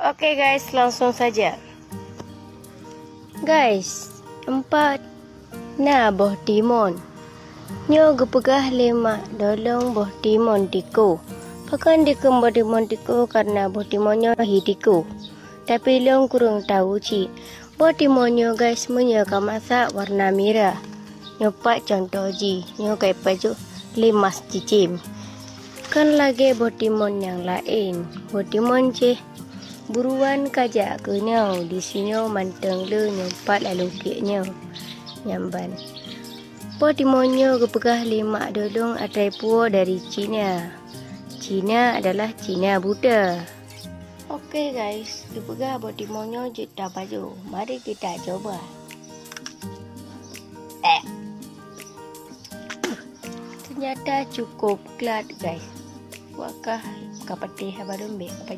Oke guys, langsung saja. Guys, 4 na boh timun. Nyo gepegah 5 dolong boh timun tiku. Pakan dikem boh timun tiku karena boh timunnya hitiku. Tapi long kurang tahu ci. Boh timunnya guys menyeka masak warna merah. Nyopak contoh ji, nyo kayak baju limas cicim. Kan lagi boh timun yang lain. Boh timun cih buruan kajak ke nyau di sini manteng le nyompat lalu keknya nyamban. Po timonyo kepegah 5 dolong atai puo dari Cina. Cina adalah Cina Buddha. Oke guys, kepegah po timonyo juta baju. Mari kita coba. Ternyata cukup kelat guys. Wakah kapatih habarumbe apa